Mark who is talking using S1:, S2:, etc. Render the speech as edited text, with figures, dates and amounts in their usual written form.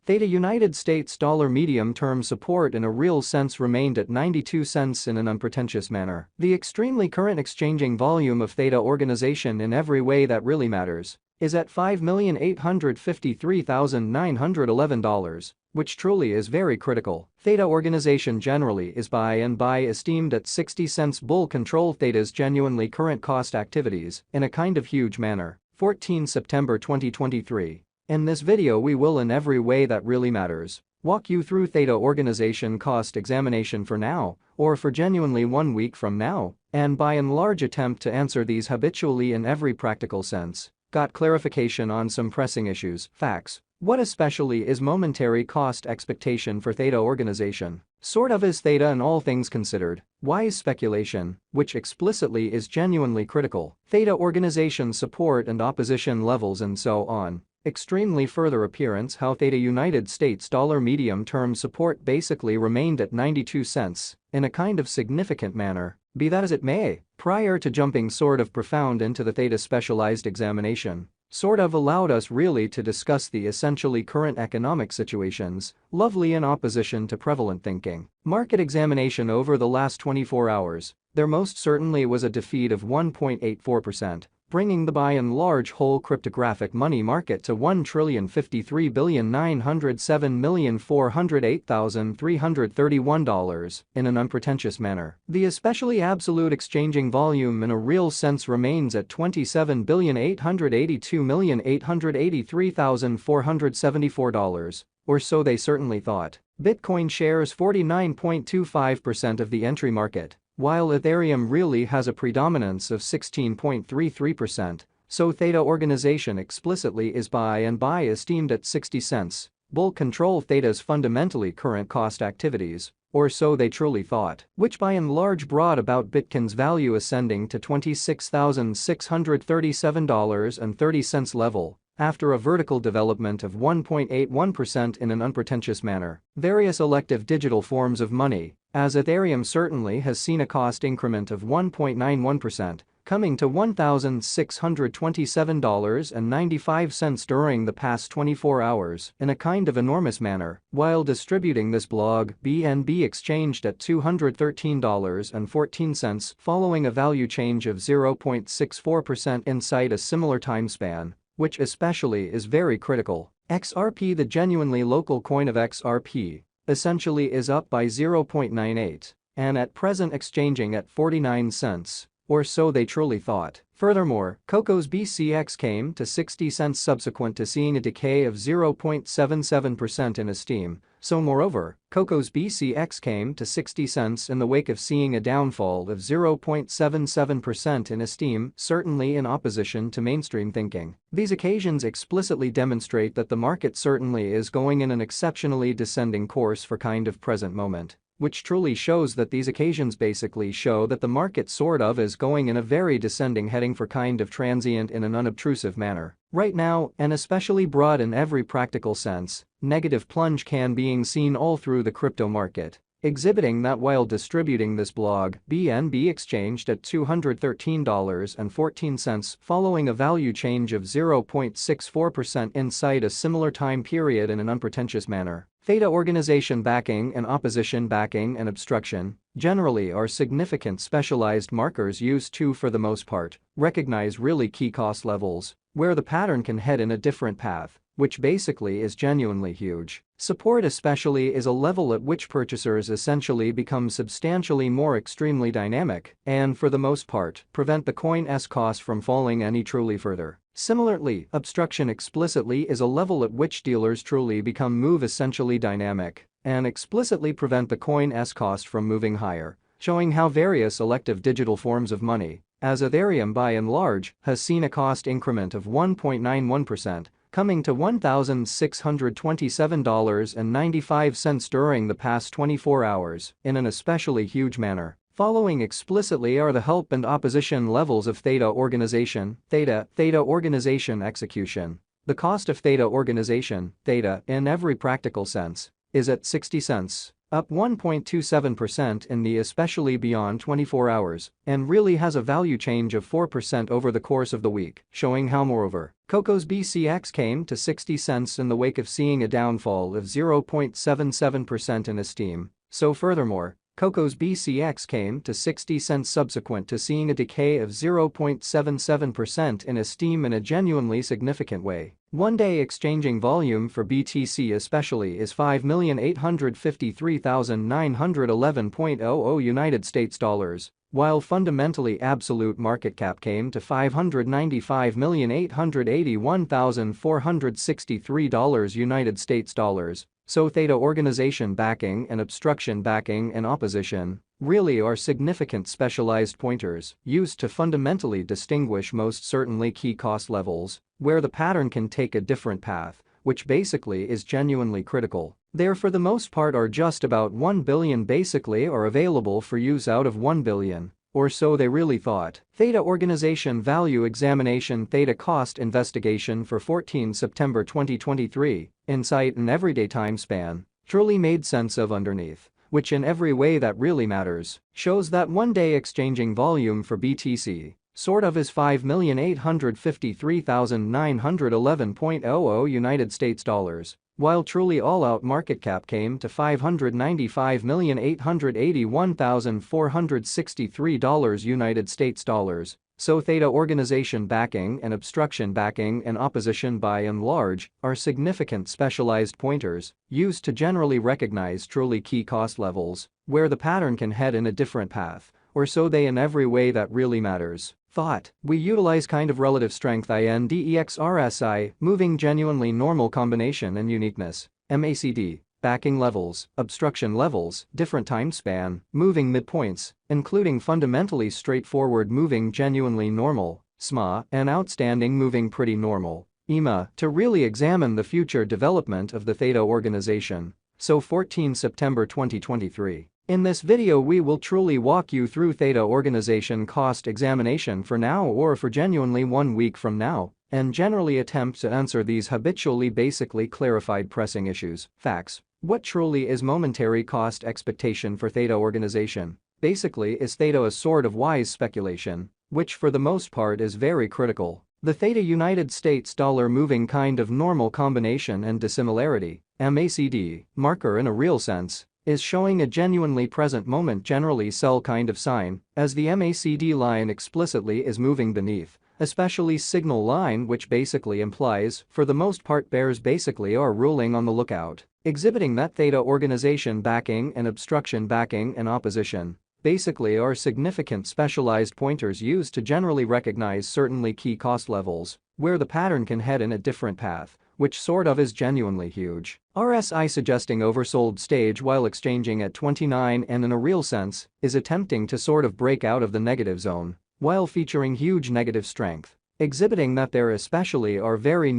S1: Theta United States dollar medium-term support in a real sense remained at 92 cents in an unpretentious manner. The extremely current exchanging volume of Theta organization in every way that really matters is at $5,853,911, which truly is very critical. Theta organization generally is buy and buy esteemed at 60 cents. Bull control Theta's genuinely current cost activities in a kind of huge manner. 14 September 2023. In this video we will in every way that really matters walk you through Theta organization cost examination for now, or for genuinely 1 week from now, and by and large attempt to answer these habitually in every practical sense. Got clarification on some pressing issues, facts. What especially is momentary cost expectation for Theta organization? Sort of is Theta in all things considered? Wise speculation, which explicitly is genuinely critical. Theta organization support and opposition levels and so on. Extremely further appearance how Theta United States dollar medium-term support basically remained at 92 cents in a kind of significant manner. Be that as it may, prior to jumping sort of profound into the Theta specialized examination, sort of allowed us really to discuss the essentially current economic situations, lovely in opposition to prevalent thinking. Market examination over the last 24 hours, there most certainly was a defeat of 1.84%. Bringing the by and large whole cryptographic money market to $1,053,907,408,331 in an unpretentious manner. The especially absolute exchanging volume in a real sense remains at $27,882,883,474, or so they certainly thought. Bitcoin shares 49.25% of the entry market, while Ethereum really has a predominance of 16.33%, so Theta organization explicitly is buy and buy esteemed at 60 cents. Bull control Theta's fundamentally current cost activities, or so they truly thought, which by and large brought about Bitcoin's value ascending to $26,637.30 level after a vertical development of 1.81% in an unpretentious manner. Various elective digital forms of money, as Ethereum certainly has seen a cost increment of 1.91%, coming to $1,627.95 during the past 24 hours in a kind of enormous manner. While distributing this blog, BNB exchanged at $213.14 following a value change of 0.64% inside a similar time span, which especially is very critical. XRP, the genuinely local coin of XRP, essentially is up by 0.98 and at present exchanging at 49 cents, or so they truly thought. Furthermore, Coco's BCX came to 60 cents subsequent to seeing a decay of 0.77% in esteem, so moreover, Coco's BCX came to 60 cents in the wake of seeing a downfall of 0.77% in esteem, certainly in opposition to mainstream thinking. These occasions explicitly demonstrate that the market certainly is going in an exceptionally descending course for kind of present moment, which truly shows that these occasions basically show that the market sort of is going in a very descending heading for kind of transient in an unobtrusive manner. Right now, and especially broad in every practical sense, negative plunge can being seen all through the crypto market, exhibiting that while distributing this blog, BNB exchanged at $213.14 following a value change of 0.64% inside a similar time period in an unpretentious manner. Theta organization backing and opposition backing and obstruction generally are significant specialized markers used to, for the most part, recognize really key cost levels where the pattern can head in a different path, which basically is genuinely huge. Support especially is a level at which purchasers essentially become substantially more extremely dynamic and, for the most part, prevent the coin's cost from falling any truly further. Similarly, obstruction explicitly is a level at which dealers truly become move essentially dynamic and explicitly prevent the coin's cost from moving higher, showing how various elective digital forms of money, as Ethereum by and large, has seen a cost increment of 1.91%, coming to $1,627.95 during the past 24 hours in an especially huge manner. Following explicitly are the help and opposition levels of Theta organization, Theta organization execution. The cost of Theta organization, Theta, in every practical sense, is at 60 cents. up 1.27% in the especially beyond 24 hours, and really has a value change of 4% over the course of the week, showing how moreover, cocoa's BCX came to 60 cents in the wake of seeing a downfall of 0.77% in esteem. So furthermore, cocoa's BCX came to 60 cents subsequent to seeing a decay of 0.77% in esteem in a genuinely significant way. One-day exchanging volume for BTC especially is 5,853,911.00 United States dollars, while fundamentally absolute market cap came to $595,881,463 United States dollars. So Theta organization backing and obstruction backing and opposition really are significant specialized pointers used to fundamentally distinguish most certainly key cost levels, where the pattern can take a different path, which basically is genuinely critical. There for the most part are just about 1 billion basically are available for use out of 1 billion. Or so they really thought. Theta Organization Value Examination Theta Cost Investigation for 14 September 2023, Insight and Everyday Time Span, truly made sense of underneath, which in every way that really matters, shows that one-day exchanging volume for BTC sort of is 5,853,911.00 United States dollars, while truly all-out market cap came to $595,881,463 United States dollars. So Theta organization backing and obstruction backing and opposition by and large are significant specialized pointers used to generally recognize truly key cost levels, where the pattern can head in a different path, or so they in every way that really matters. Thought. We utilize kind of relative strength INDEX RSI, moving genuinely normal combination and uniqueness, MACD, backing levels, obstruction levels, different time span, moving midpoints, including fundamentally straightforward moving genuinely normal, SMA, and outstanding moving pretty normal, EMA, to really examine the future development of the Theta organization. So 14 September 2023. In this video we will truly walk you through Theta organization cost examination for now or for genuinely 1 week from now, and generally attempt to answer these habitually basically clarified pressing issues. Facts. What truly is momentary cost expectation for Theta organization? Basically is Theta a sort of wise speculation, which for the most part is very critical. The Theta United States dollar moving kind of normal combination and dissimilarity, MACD, marker in a real sense, is showing a genuinely present moment generally sell kind of sign, as the MACD line explicitly is moving beneath, especially signal line which basically implies, for the most part bears basically are ruling on the lookout, exhibiting that Theta organization backing and obstruction backing and opposition basically are significant specialized pointers used to generally recognize certainly key cost levels, where the pattern can head in a different path, which sort of is genuinely huge. RSI suggesting oversold stage while exchanging at 29 and in a real sense is attempting to sort of break out of the negative zone while featuring huge negative strength, exhibiting that there especially are very